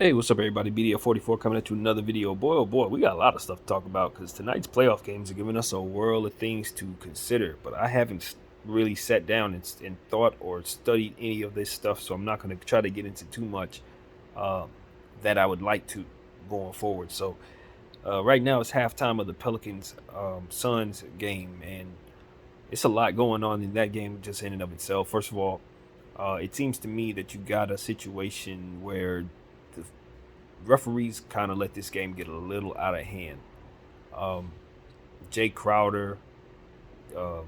Hey, what's up, everybody? BDF44 coming at you another video. Boy, oh boy, we got a lot of stuff to talk about because tonight's playoff games are giving us a world of things to consider. But I haven't really sat down and thought or studied any of this stuff, so I'm not going to try to get into too much uh, that I would like to going forward. So right now it's halftime of the Pelicans Suns game, and it's a lot going on in that game just in and of itself. First of all, it seems to me that you got a situation where the referees kind of let this game get a little out of hand. Um, Jay Crowder, uh,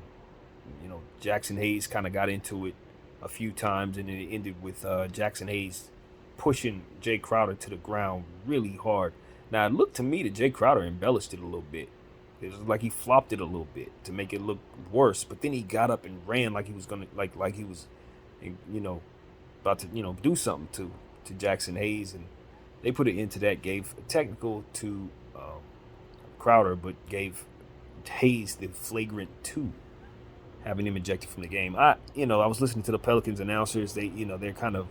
Jackson Hayes kind of got into it a few times, and it ended with Jackson Hayes pushing Jay Crowder to the ground really hard. Now, it looked to me that Jay Crowder embellished it a little bit. It was like he flopped it a little bit to make it look worse, but then he got up and ran like he was gonna like he was, you know, about to do something to Jackson Hayes, and they put it into that, gave a technical to Crowder, but gave Hayes the flagrant two, having him ejected from the game. I was listening to the Pelicans announcers. They're kind of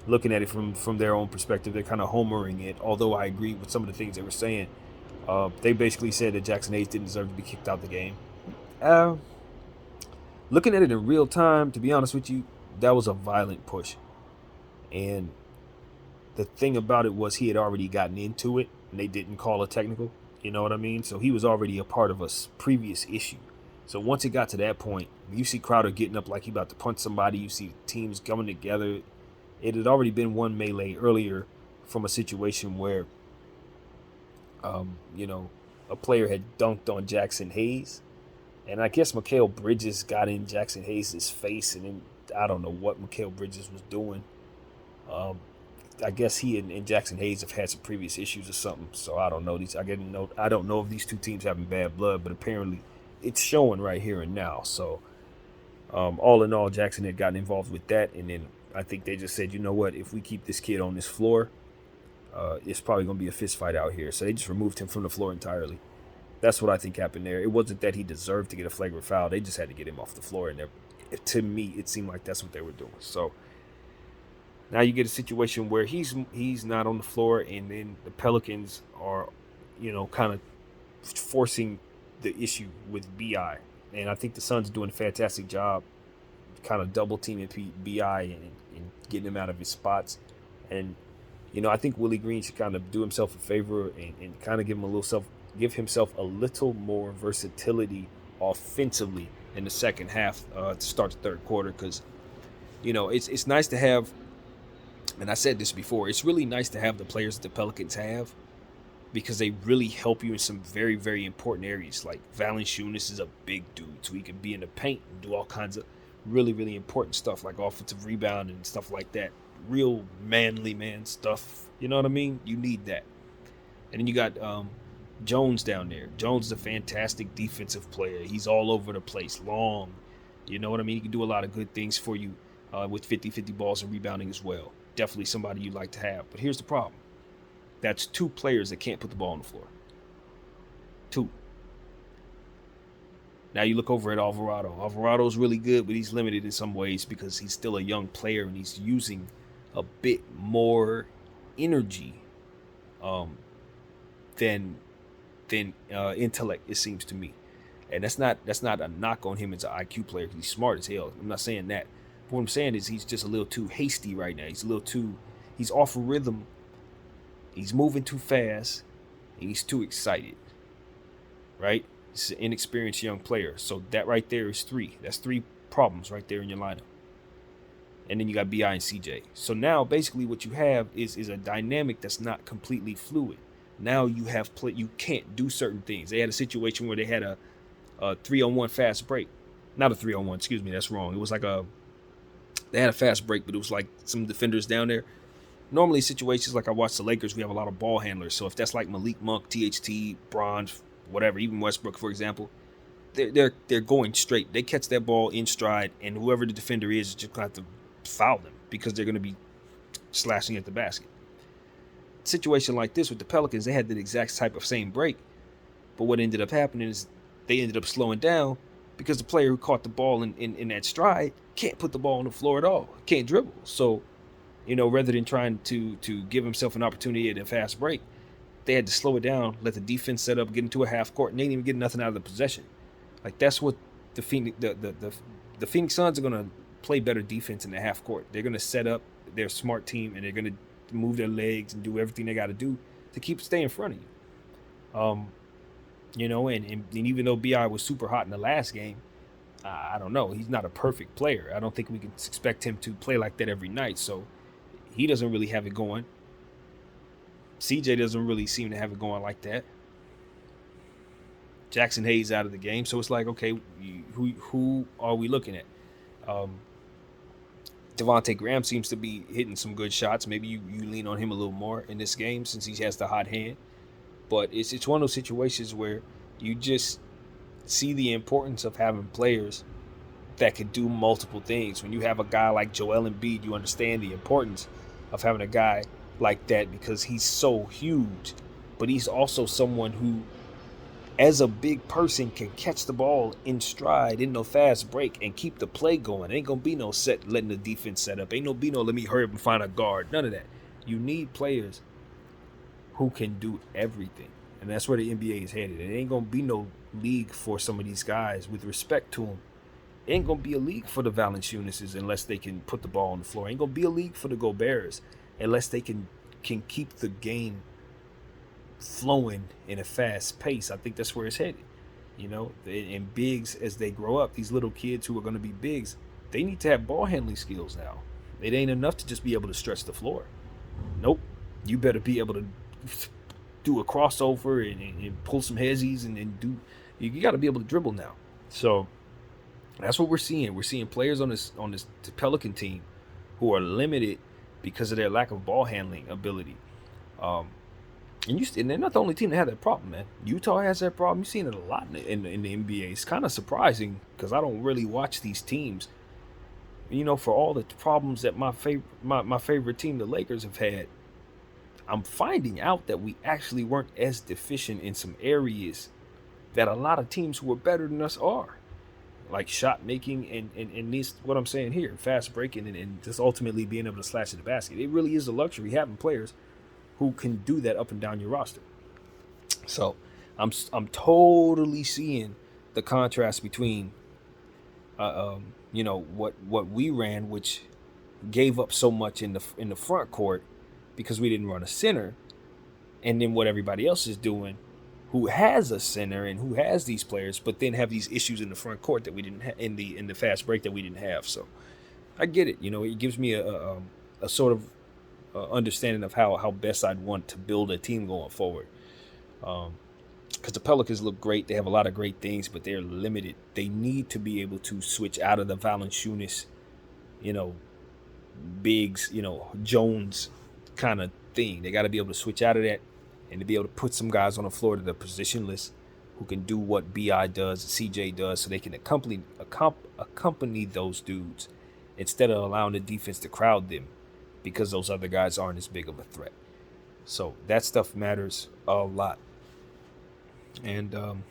looking at it from their own perspective. They're kind of homering it, although I agree with some of the things they were saying. They basically said that Jackson Hayes didn't deserve to be kicked out of the game. Uh, Looking at it in real time, to be honest with you, that was a violent push. And the thing about it was he had already gotten into it, and they didn't call a technical. You know what I mean? So he was already a part of a previous issue. So once it got to that point, you see Crowder getting up like he about to punch somebody. You see teams coming together. It had already been one melee earlier from a situation where, a player had dunked on Jackson Hayes, and I guess Mikal Bridges got in Jackson Hayes' face, and then I don't know what Mikal Bridges was doing. Um, I guess he and Jackson Hayes have had some previous issues or something. So I don't know. I don't know if these two teams having bad blood, but apparently it's showing right here and now. So all in all, Jackson had gotten involved with that, and then I think they just said, you know what, if we keep this kid on this floor, it's probably going to be a fist fight out here. So they just removed him from the floor entirely. That's what I think happened there. It wasn't that he deserved to get a flagrant foul. They just had to get him off the floor, and to me, it seemed like that's what they were doing. So now you get a situation where he's not on the floor, and then the Pelicans are, kind of forcing the issue with Bi, and I think the Suns are doing a fantastic job, kind of double teaming Bi and getting him out of his spots, and I think Willie Green should kind of do himself a favor and kind of give himself a little more versatility offensively in the second half to start the third quarter, because it's nice to have. And I said this before, it's really nice to have the players that the Pelicans have, because they really help you in some very, very important areas. Like Valanciunas is a big dude, so he can be in the paint and do all kinds of really, really important stuff, like offensive rebound and stuff like that. Real manly man stuff. You know what I mean? You need that. And then you got Jones down there. Jones is a fantastic defensive player. He's all over the place, long. You know what I mean? He can do a lot of good things for you with 50-50 balls and rebounding as well. Definitely somebody you'd like to have. But here's the problem. That's two players that can't put the ball on the floor. Two. Now you look over at Alvarado. Alvarado's really good, but he's limited in some ways because he's still a young player and he's using a bit more energy than intellect, it seems to me. And that's not a knock on him as an IQ player, because he's smart as hell. I'm not saying that. What I'm saying is he's just a little too hasty right now. He's off rhythm. He's moving too fast, and he's too excited, right? He's an inexperienced young player. So that right there is three. That's three problems right there in your lineup. And then you got Bi and CJ. So now basically what you have is a dynamic that's not completely fluid. Now you you can't do certain things. They had a situation where they had a 3-on-1 fast break. Not a 3-on-1, excuse me, that's wrong. It was like they had a fast break, but it was like some defenders down there. Normally, situations like I watch the Lakers, we have a lot of ball handlers. So if that's like Malik Monk, THT, Bronze, whatever, even Westbrook, for example, they're going straight. They catch that ball in stride, and whoever the defender is just going to have to foul them because they're going to be slashing at the basket. Situation like this with the Pelicans, they had the exact type of same break, but what ended up happening is they ended up slowing down because the player who caught the ball in that stride can't put the ball on the floor at all, can't dribble. So rather than trying to give himself an opportunity at a fast break, they had to slow it down, let the defense set up, get into a half court, and they didn't even get nothing out of the possession. Like that's what the Phoenix Suns are gonna play better defense in the half court. They're gonna set up their smart team and they're gonna move their legs and do everything they got to do to stay in front of you. And even though Bi was super hot in the last game, I don't know. He's not a perfect player. I don't think we can expect him to play like that every night. So he doesn't really have it going. CJ doesn't really seem to have it going like that. Jackson Hayes out of the game, so it's like, okay, who are we looking at? Devontae Graham seems to be hitting some good shots. Maybe you lean on him a little more in this game since he has the hot hand. But it's one of those situations where you just see the importance of having players that could do multiple things. When you have a guy like Joel Embiid, you understand the importance of having a guy like that because he's so huge, but he's also someone who, as a big person, can catch the ball in stride in no fast break and keep the play going. Ain't gonna be no letting the defense set up. Ain't no let me hurry up and find a guard. None of that. You need players who can do everything, and that's where the NBA is headed. It ain't gonna be no league for some of these guys. With respect to them, it ain't gonna be a league for the Valanciunas unless they can put the ball on the floor. It ain't gonna be a league for the Goberts unless they can keep the game flowing in a fast pace. I think that's where it's headed. And bigs, as they grow up, these little kids who are going to be bigs, they need to have ball handling skills now. It ain't enough to just be able to stretch the floor. Nope. You better be able to do a crossover and pull some hezzies and do. You got to be able to dribble now. So that's what we're seeing. We're seeing players on this Pelican team who are limited because of their lack of ball handling ability. And they're not the only team that had that problem, man. Utah has that problem. You've seen it a lot in the NBA. It's kind of surprising because I don't really watch these teams. For all the problems that my favorite team, the Lakers, have had, I'm finding out that we actually weren't as deficient in some areas that a lot of teams who are better than us are. Like shot making and this, what I'm saying here, fast breaking and just ultimately being able to slash at the basket. It really is a luxury having players who can do that up and down your roster. So I'm totally seeing the contrast between what we ran, which gave up so much in the front court because we didn't run a center, and then what everybody else is doing, who has a center and who has these players, but then have these issues in the front court that we didn't have in the fast break that we didn't have. So I get it. It gives me a sort of understanding of how best I'd want to build a team going forward. Because the Pelicans look great. They have a lot of great things, but they're limited. They need to be able to switch out of the Valanciunas, Biggs, Jones kind of thing. They got to be able to switch out of that and to be able to put some guys on the floor that are positionless who can do what BI does, CJ does, so they can accompany those dudes instead of allowing the defense to crowd them, because those other guys aren't as big of a threat. So that stuff matters a lot. And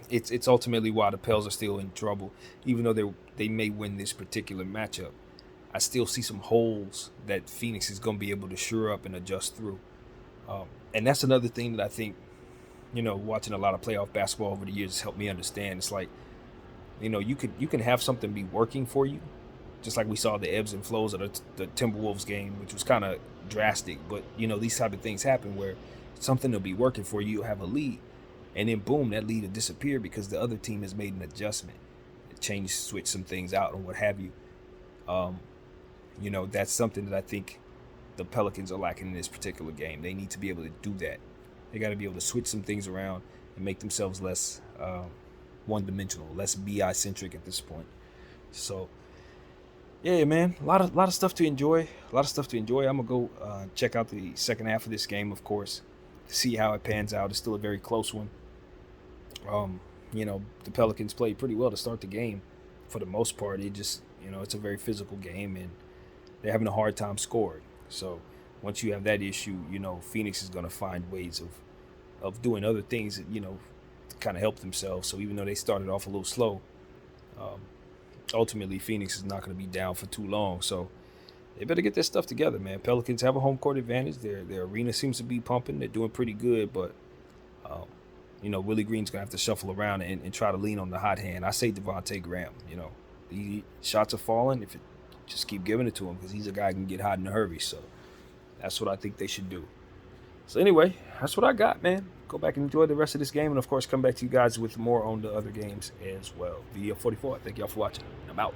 it's ultimately why the Pels are still in trouble. Even though they may win this particular matchup, I still see some holes that Phoenix is going to be able to shore up and adjust through. And that's another thing that I think, watching a lot of playoff basketball over the years has helped me understand. It's like, you can have something be working for you, just like we saw the ebbs and flows of the Timberwolves game, which was kind of drastic. But, these type of things happen where something will be working for you, you'll have a lead. And then, boom, that lead will disappear because the other team has made an adjustment. Switch some things out and what have you. That's something that I think the Pelicans are lacking in this particular game. They need to be able to do that. They got to be able to switch some things around and make themselves less one-dimensional, less BI-centric at this point. So, yeah, man, a lot of stuff to enjoy. I'm gonna go check out the second half of this game, of course, to see how it pans out. It's still a very close one. The Pelicans played pretty well to start the game, for the most part. It just, it's a very physical game, and they're having a hard time scoring. So once you have that issue, Phoenix is gonna find ways of doing other things that, to kind of help themselves. So even though they started off a little slow, ultimately Phoenix is not going to be down for too long. So They better get their stuff together, man. Pelicans have a home court advantage. Their arena seems to be pumping. They're doing pretty good, but um, Willie Green's gonna have to shuffle around and try to lean on the hot hand. I say Devontae Graham. The shots are falling. If it just keep giving it to him, because he's a guy who can get hot in a hurry. So that's what I think they should do. So anyway, that's what I got, man. Go back and enjoy the rest of this game, and of course, come back to you guys with more on the other games as well. VO44. Thank y'all for watching. I'm out.